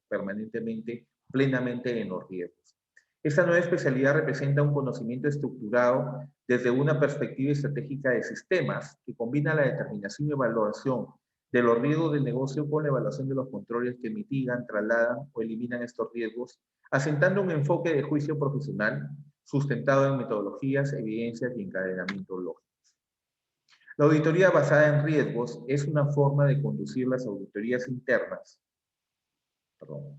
permanentemente, plenamente en los riesgos. Esta nueva especialidad representa un conocimiento estructurado desde una perspectiva estratégica de sistemas que combina la determinación y evaluación de los riesgos del negocio con la evaluación de los controles que mitigan, trasladan o eliminan estos riesgos, asentando un enfoque de juicio profesional sustentado en metodologías, evidencias y encadenamientos lógicos. La auditoría basada en riesgos es una forma de conducir las auditorías internas. Perdón.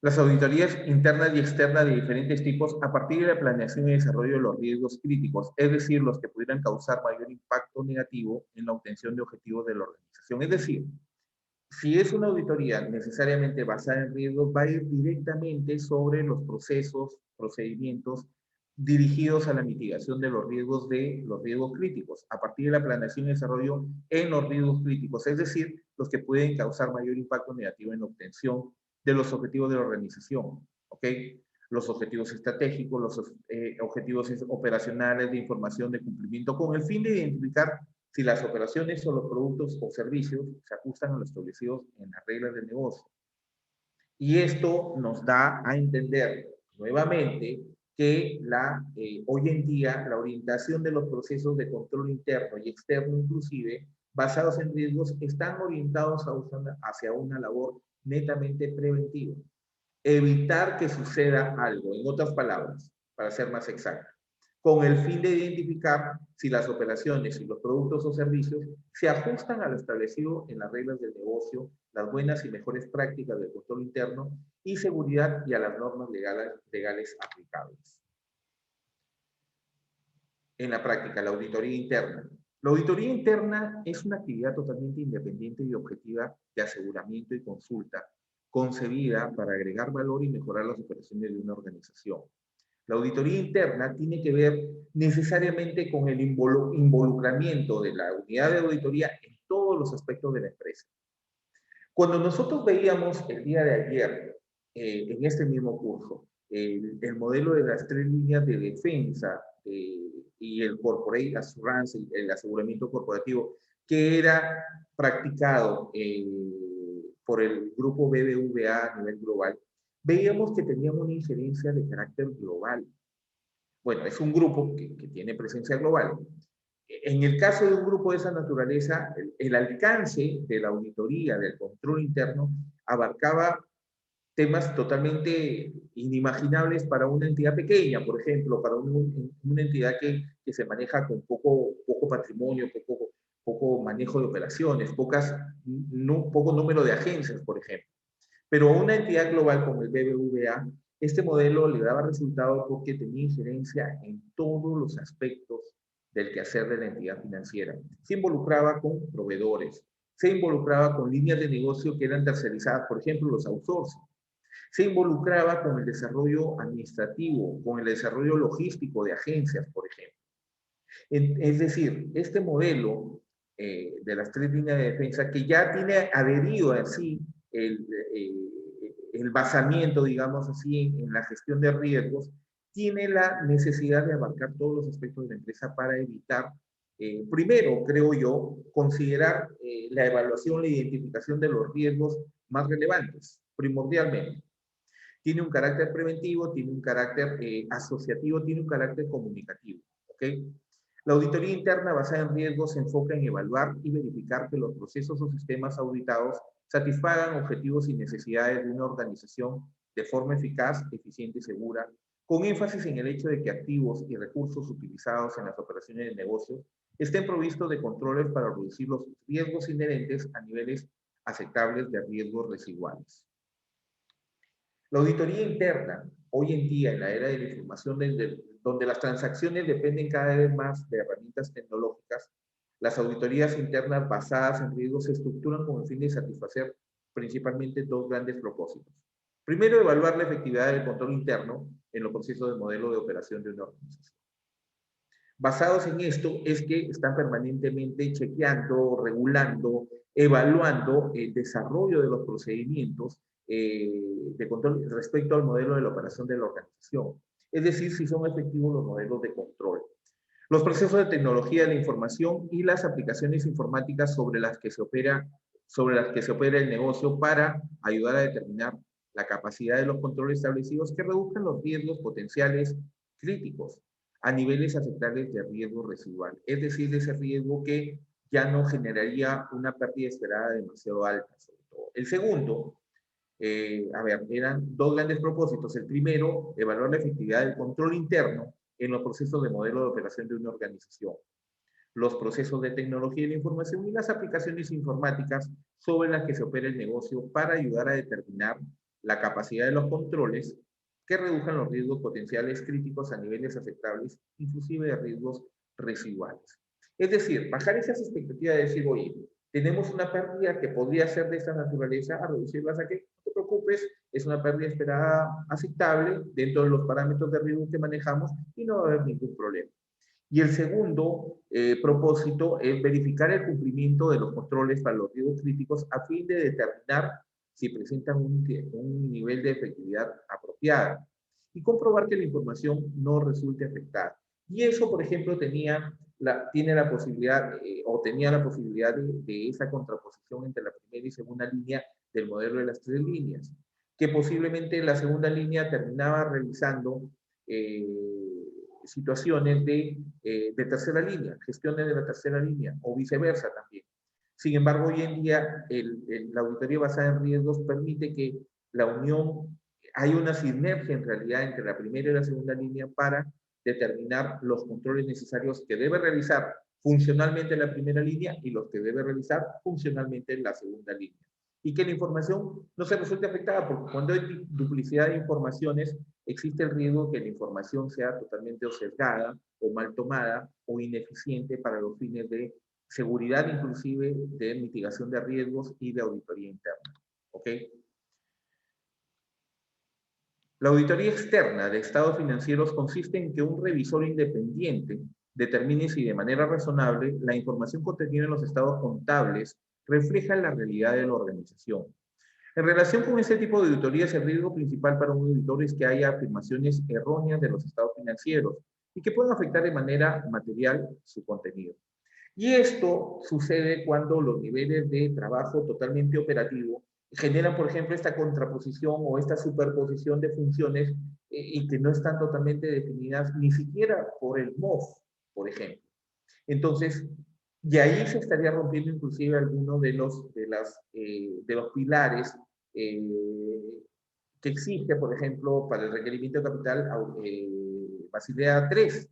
Las auditorías internas y externas de diferentes tipos a partir de la planeación y desarrollo de los riesgos críticos, es decir, los que pudieran causar mayor impacto negativo en la obtención de objetivos de la organización. Es decir, si es una auditoría necesariamente basada en riesgos, va a ir directamente sobre los procesos, procedimientos dirigidos a la mitigación de los riesgos críticos, a partir de la planeación y desarrollo en los riesgos críticos, es decir, los que pueden causar mayor impacto negativo en la obtención de los objetivos de la organización, ¿ok? Los objetivos estratégicos, los objetivos operacionales de información de cumplimiento, con el fin de identificar si las operaciones o los productos o servicios se ajustan a lo establecido en las reglas del negocio. Y esto nos da a entender nuevamente que hoy en día la orientación de los procesos de control interno y externo inclusive, basados en riesgos, están orientados hacia una labor netamente preventiva. Evitar que suceda algo, en otras palabras, para ser más exacto, con el fin de identificar si las operaciones y los productos o servicios se ajustan a lo establecido en las reglas del negocio, las buenas y mejores prácticas del control interno y seguridad y a las normas legales aplicables. En la práctica, la auditoría interna. La auditoría interna es una actividad totalmente independiente y objetiva de aseguramiento y consulta, concebida para agregar valor y mejorar las operaciones de una organización. La auditoría interna tiene que ver necesariamente con el involucramiento de la unidad de auditoría en todos los aspectos de la empresa. Cuando nosotros veíamos el día de ayer, en este mismo curso, el modelo de las 3 líneas de defensa y el corporate assurance, el aseguramiento corporativo, que era practicado por el grupo BBVA a nivel global, veíamos que tenían una injerencia de carácter global. Bueno, es un grupo que tiene presencia global. En el caso de un grupo de esa naturaleza, el alcance de la auditoría, del control interno, abarcaba temas totalmente inimaginables para una entidad pequeña, por ejemplo, para una entidad que se maneja con poco patrimonio, poco manejo de operaciones, poco número de agencias, por ejemplo. Pero a una entidad global como el BBVA, este modelo le daba resultado porque tenía injerencia en todos los aspectos del quehacer de la entidad financiera. Se involucraba con proveedores, se involucraba con líneas de negocio que eran tercerizadas, por ejemplo, los outsourcing. Se involucraba con el desarrollo administrativo, con el desarrollo logístico de agencias, por ejemplo. Es decir, este modelo de las 3 líneas de defensa, que ya tiene adherido así el basamiento, digamos así, en la gestión de riesgos, tiene la necesidad de abarcar todos los aspectos de la empresa para evitar, primero, creo yo, considerar la evaluación, la identificación de los riesgos más relevantes, primordialmente. Tiene un carácter preventivo, tiene un carácter asociativo, tiene un carácter comunicativo, ¿ok? La auditoría interna basada en riesgos se enfoca en evaluar y verificar que los procesos o sistemas auditados satisfagan objetivos y necesidades de una organización de forma eficaz, eficiente y segura, con énfasis en el hecho de que activos y recursos utilizados en las operaciones de negocio estén provistos de controles para reducir los riesgos inherentes a niveles aceptables de riesgos residuales. La auditoría interna, hoy en día, en la era de la información, donde las transacciones dependen cada vez más de herramientas tecnológicas, las auditorías internas basadas en riesgos se estructuran con el fin de satisfacer principalmente 2 grandes propósitos. Primero, evaluar la efectividad del control interno en los procesos de modelo de operación de una organización. Basados en esto es que están permanentemente chequeando, regulando, evaluando el desarrollo de los procedimientos de control respecto al modelo de la operación de la organización. Es decir, si son efectivos los modelos de control. Los procesos de tecnología de la información y las aplicaciones informáticas sobre las que se opera el negocio para ayudar a determinar la capacidad de los controles establecidos que reduzcan los riesgos potenciales críticos a niveles aceptables de riesgo residual. Es decir, ese riesgo que ya no generaría una pérdida esperada demasiado alta, sobre todo. El segundo, eran dos grandes propósitos. El primero, evaluar la efectividad del control interno en los procesos de modelo de operación de una organización, los procesos de tecnología de la información y las aplicaciones informáticas sobre las que se opera el negocio para ayudar a determinar la capacidad de los controles que reduzcan los riesgos potenciales críticos a niveles aceptables, inclusive de riesgos residuales. Es decir, bajar esas expectativas de decir, oye, tenemos una pérdida que podría ser de esta naturaleza, a reducirlas a que no te preocupes, es una pérdida esperada aceptable dentro de los parámetros de riesgo que manejamos y no va a haber ningún problema. Y el segundo propósito es verificar el cumplimiento de los controles para los riesgos críticos a fin de determinar si presentan un nivel de efectividad apropiada y comprobar que la información no resulte afectada. Y eso, por ejemplo, tenía la posibilidad de esa contraposición entre la primera y segunda línea del modelo de las tres líneas, que posiblemente la segunda línea terminaba realizando situaciones de tercera línea, gestiones de la tercera línea, o viceversa también. Sin embargo, hoy en día la auditoría basada en riesgos permite que la unión, hay una sinergia en realidad entre la primera y la segunda línea para determinar los controles necesarios que debe realizar funcionalmente la primera línea y los que debe realizar funcionalmente la segunda línea. Y que la información no se resulte afectada, porque cuando hay duplicidad de informaciones, existe el riesgo que la información sea totalmente sesgada o mal tomada o ineficiente para los fines de seguridad, inclusive de mitigación de riesgos y de auditoría interna. ¿Ok? La auditoría externa de estados financieros consiste en que un revisor independiente determine si de manera razonable la información contenida en los estados contables refleja la realidad de la organización. En relación con este tipo de auditorías, el riesgo principal para un auditor es que haya afirmaciones erróneas de los estados financieros y que puedan afectar de manera material su contenido. Y esto sucede cuando los niveles de trabajo totalmente operativo generan, por ejemplo, esta contraposición o esta superposición de funciones y que no están totalmente definidas ni siquiera por el MOF, por ejemplo. Entonces, y ahí se estaría rompiendo inclusive alguno de los pilares que existe, por ejemplo, para el requerimiento de capital Basilea 3,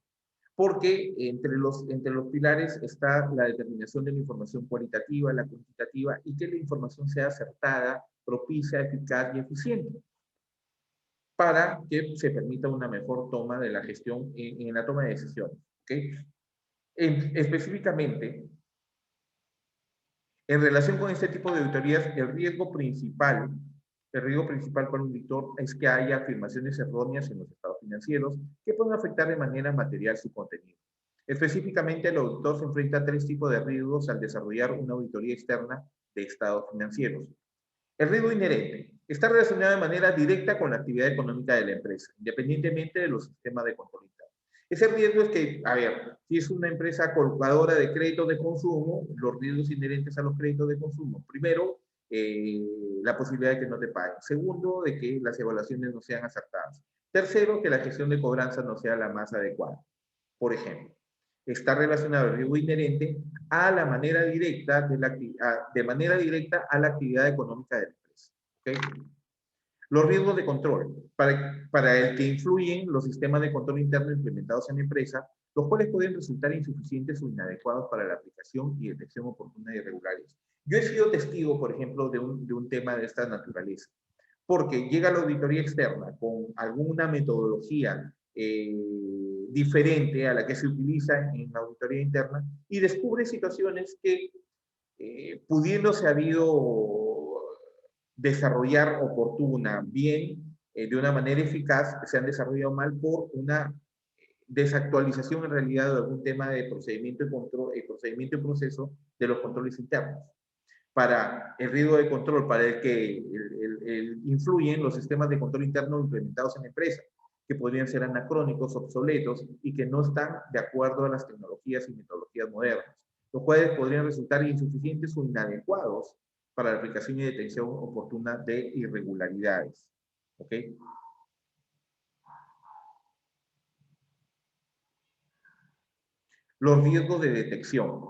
porque entre los pilares está la determinación de la información cualitativa, la cuantitativa, y que la información sea acertada, propicia, eficaz y eficiente, para que se permita una mejor toma de la gestión en la toma de decisiones. ¿Okay? Específicamente, en relación con este tipo de auditorías, el riesgo principal para un auditor es que haya afirmaciones erróneas en los estados financieros que pueden afectar de manera material su contenido. Específicamente, el auditor se enfrenta a tres tipos de riesgos al desarrollar una auditoría externa de estados financieros. El riesgo inherente está relacionado de manera directa con la actividad económica de la empresa, independientemente de los sistemas de control interno. Ese riesgo es que, si es una empresa colocadora de créditos de consumo, los riesgos inherentes a los créditos de consumo. Primero, la posibilidad de que no te paguen. Segundo, de que las evaluaciones no sean acertadas. Tercero, que la gestión de cobranza no sea la más adecuada. Por ejemplo, está relacionado el riesgo inherente a la manera directa a la actividad económica de la empresa. ¿Okay? Los riesgos de control, para el que influyen los sistemas de control interno implementados en la empresa, los cuales pueden resultar insuficientes o inadecuados para la aplicación y detección oportuna de irregularidades. Yo he sido testigo, por ejemplo, de un tema de esta naturaleza, porque llega la auditoría externa con alguna metodología diferente a la que se utiliza en la auditoría interna y descubre situaciones que, pudiéndose habido desarrollar oportuna, bien, de una manera eficaz, se han desarrollado mal por una desactualización en realidad de algún tema de procedimiento y control, procedimiento y proceso de los controles internos. Para el riesgo de control, para el que influyen los sistemas de control interno implementados en la empresa, que podrían ser anacrónicos, obsoletos y que no están de acuerdo a las tecnologías y metodologías modernas, los cuales podrían resultar insuficientes o inadecuados para la aplicación y detección oportuna de irregularidades. ¿Ok? Los riesgos de detección.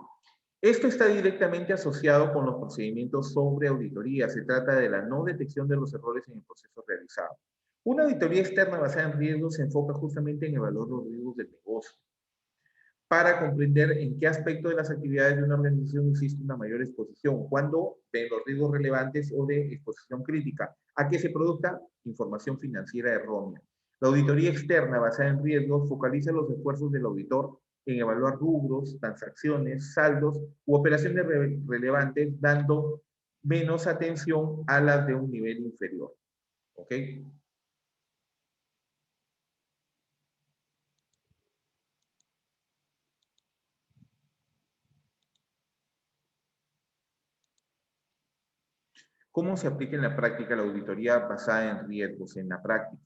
Esto está directamente asociado con los procedimientos sobre auditoría. Se trata de la no detección de los errores en el proceso realizado. Una auditoría externa basada en riesgos se enfoca justamente en evaluar los riesgos del negocio, para comprender en qué aspecto de las actividades de una organización existe una mayor exposición, cuándo ven los riesgos relevantes o de exposición crítica, a que se produzca información financiera errónea. La auditoría externa basada en riesgos focaliza los esfuerzos del auditor en evaluar rubros, transacciones, saldos u operaciones relevantes, dando menos atención a las de un nivel inferior. ¿Ok? ¿Cómo se aplica en la práctica la auditoría basada en riesgos en la práctica?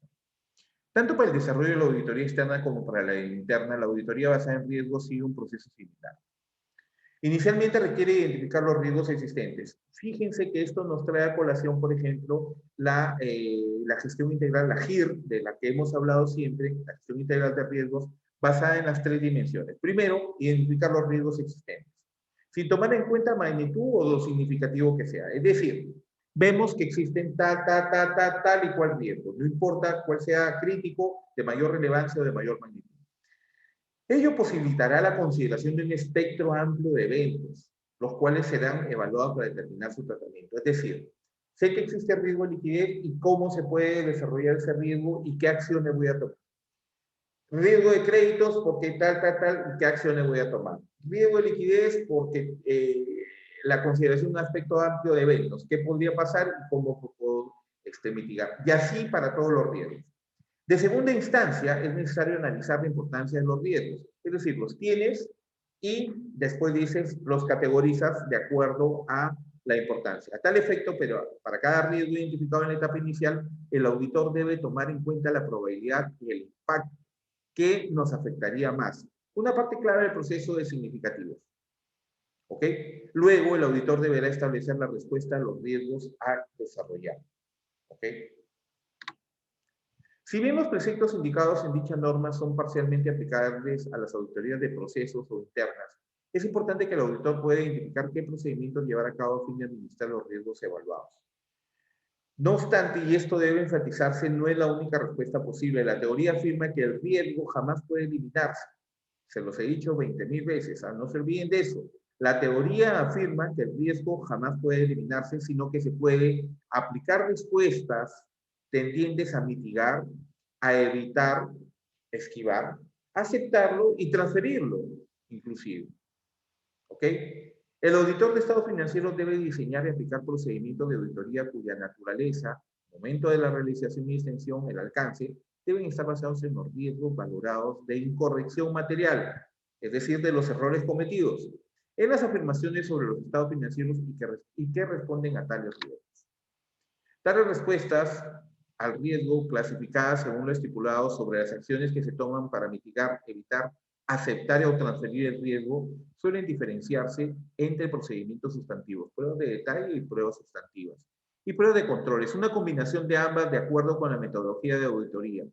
Tanto para el desarrollo de la auditoría externa como para la interna, la auditoría basada en riesgos sigue un proceso similar. Inicialmente requiere identificar los riesgos existentes. Fíjense que esto nos trae a colación, por ejemplo, la gestión integral, la GIR, de la que hemos hablado siempre, la gestión integral de riesgos, basada en las 3 dimensiones. Primero, identificar los riesgos existentes, sin tomar en cuenta magnitud o lo significativo que sea. Es decir, vemos que existen tal y cual riesgo, no importa cuál sea crítico, de mayor relevancia o de mayor magnitud. Ello posibilitará la consideración de un espectro amplio de eventos, los cuales serán evaluados para determinar su tratamiento. Es decir, sé que existe riesgo de liquidez y cómo se puede desarrollar ese riesgo y qué acciones voy a tomar. Riesgo de créditos porque tal, y qué acciones voy a tomar. Riesgo de liquidez porque la consideración de un aspecto amplio de eventos, qué podría pasar y cómo puedo mitigar. Y así para todos los riesgos. De segunda instancia, es necesario analizar la importancia de los riesgos. Es decir, los tienes y después dices, los categorizas de acuerdo a la importancia. A tal efecto, pero para cada riesgo identificado en la etapa inicial, el auditor debe tomar en cuenta la probabilidad y el impacto que nos afectaría más. Una parte clave del proceso es significativos. ¿Ok? Luego, el auditor deberá establecer la respuesta a los riesgos a desarrollar. ¿Ok? Si bien los preceptos indicados en dicha norma son parcialmente aplicables a las auditorías de procesos o internas, es importante que el auditor pueda identificar qué procedimientos llevar a cabo a fin de administrar los riesgos evaluados. No obstante, y esto debe enfatizarse, no es la única respuesta posible. La teoría afirma que el riesgo jamás puede eliminarse. Se los he dicho 20.000 veces, no se olviden de eso. La teoría afirma que el riesgo jamás puede eliminarse, sino que se puede aplicar respuestas tendientes a mitigar, a evitar, esquivar, aceptarlo y transferirlo, inclusive. ¿Ok? El auditor de estados financieros debe diseñar y aplicar procedimientos de auditoría cuya naturaleza, momento de la realización y extensión, el alcance, deben estar basados en los riesgos valorados de incorrección material, es decir, de los errores cometidos, en las afirmaciones sobre los estados financieros y que responden a tales riesgos. Tales respuestas al riesgo, clasificadas según lo estipulado sobre las acciones que se toman para mitigar, evitar, aceptar o transferir el riesgo, suelen diferenciarse entre procedimientos sustantivos, pruebas de detalle y pruebas sustantivas, y pruebas de control. Es una combinación de ambas de acuerdo con la metodología de auditoría.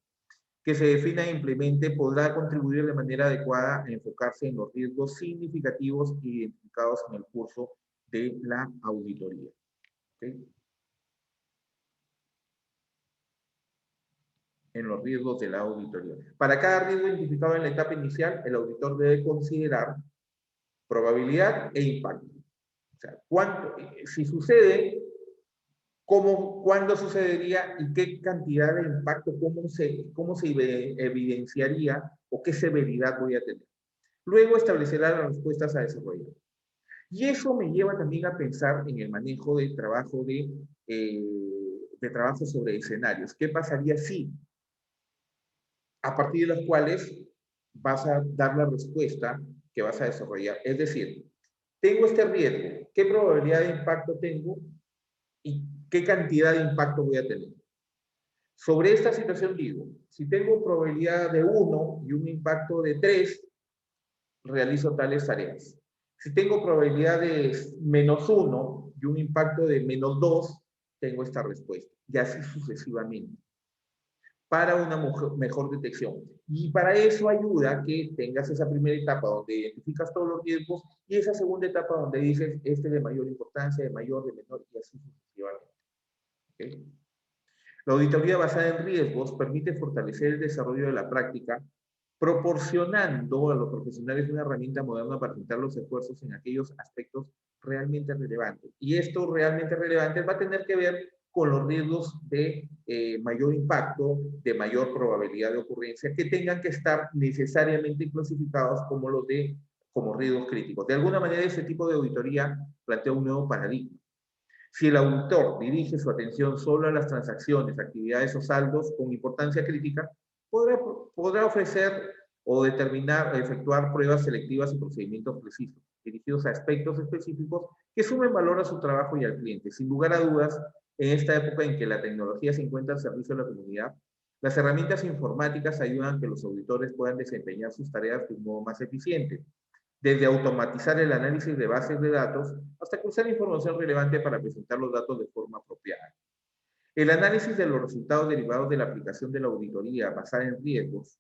Que se defina e implemente podrá contribuir de manera adecuada a enfocarse en los riesgos significativos identificados en el curso de la auditoría. ¿Okay? En los riesgos de la auditoría. Para cada riesgo identificado en la etapa inicial, el auditor debe considerar probabilidad e impacto. O sea, si sucede, cuándo sucedería y qué cantidad de impacto, cómo se evidenciaría o qué severidad voy a tener. Luego establecerá las respuestas a desarrollar. Y eso me lleva también a pensar en el manejo del trabajo de trabajo sobre escenarios. ¿Qué pasaría si? A partir de los cuales vas a dar la respuesta que vas a desarrollar. Es decir, tengo este riesgo, ¿qué probabilidad de impacto tengo y qué cantidad de impacto voy a tener? Sobre esta situación digo, si tengo probabilidad de 1 y un impacto de 3, realizo tales tareas. Si tengo probabilidad de -1 y y un impacto de -2, tengo esta respuesta. Y así sucesivamente. Para una mejor detección. Y para eso ayuda que tengas esa primera etapa donde identificas todos los riesgos y esa segunda etapa donde dices este de mayor importancia, de mayor, de menor y así sucesivamente. ¿Okay? La auditoría basada en riesgos permite fortalecer el desarrollo de la práctica, proporcionando a los profesionales una herramienta moderna para orientar los esfuerzos en aquellos aspectos realmente relevantes. Y esto realmente relevante va a tener que ver con los riesgos de mayor impacto, de mayor probabilidad de ocurrencia, que tengan que estar necesariamente clasificados como riesgos críticos. De alguna manera, ese tipo de auditoría plantea un nuevo paradigma. Si el auditor dirige su atención solo a las transacciones, actividades o saldos con importancia crítica, podrá ofrecer o determinar, efectuar pruebas selectivas y procedimientos precisos, dirigidos a aspectos específicos que sumen valor a su trabajo y al cliente. Sin lugar a dudas, en esta época en que la tecnología se encuentra al servicio de la comunidad, las herramientas informáticas ayudan a que los auditores puedan desempeñar sus tareas de un modo más eficiente, desde automatizar el análisis de bases de datos hasta cruzar información relevante para presentar los datos de forma apropiada. El análisis de los resultados derivados de la aplicación de la auditoría basada en riesgos,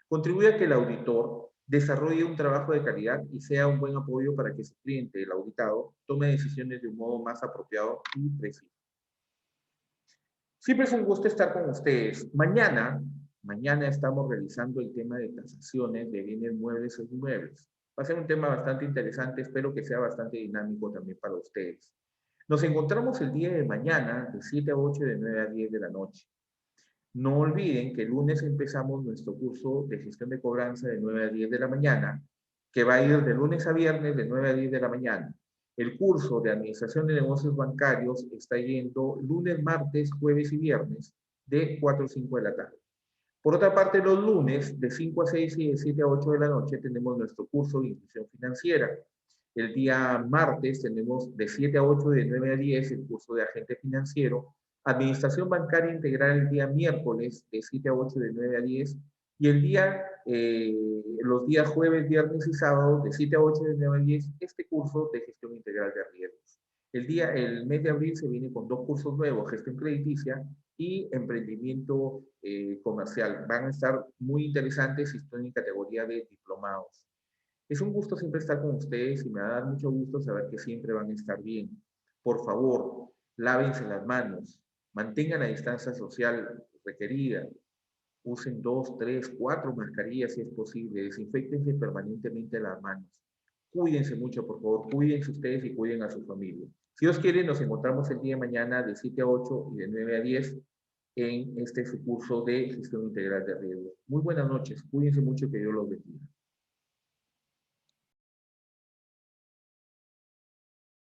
contribuye a que el auditor desarrolle un trabajo de calidad y sea un buen apoyo para que su cliente, el auditado, tome decisiones de un modo más apropiado y preciso. Siempre es un gusto estar con ustedes. Mañana estamos realizando el tema de tasaciones de bienes muebles e inmuebles. Va a ser un tema bastante interesante, espero que sea bastante dinámico también para ustedes. Nos encontramos el día de mañana de 7 a 8, de 9 a 10 de la noche. No olviden que el lunes empezamos nuestro curso de gestión de cobranza de 9 a 10 de la mañana, que va a ir de lunes a viernes de 9 a 10 de la mañana. El curso de administración de negocios bancarios está yendo lunes, martes, jueves y viernes de 4 a 5 de la tarde. Por otra parte, los lunes de 5 a 6 y de 7 a 8 de la noche tenemos nuestro curso de inclusión financiera. El día martes tenemos de 7 a 8 y de 9 a 10 el curso de agente financiero. Administración bancaria integral el día miércoles de 7 a 8 y de 9 a 10. Y los días jueves, viernes y sábado de 7 a 8 y de 9 a 10 este curso de gestión integral de riesgos. El mes de abril se viene con 2 cursos nuevos, gestión crediticia y emprendimiento comercial. Van a estar muy interesantes y están en categoría de diplomados. Es un gusto siempre estar con ustedes y me va a dar mucho gusto saber que siempre van a estar bien. Por favor, lávense las manos, mantengan la distancia social requerida, usen 2, 3, 4 mascarillas si es posible, desinféctense permanentemente las manos. Cuídense mucho, por favor, cuídense ustedes y cuiden a su familia. Si Dios quiere, nos encontramos el día de mañana de 7 a 8 y de 9 a 10 en su curso de gestión integral de riesgos. Muy buenas noches, cuídense mucho y que Dios los bendiga.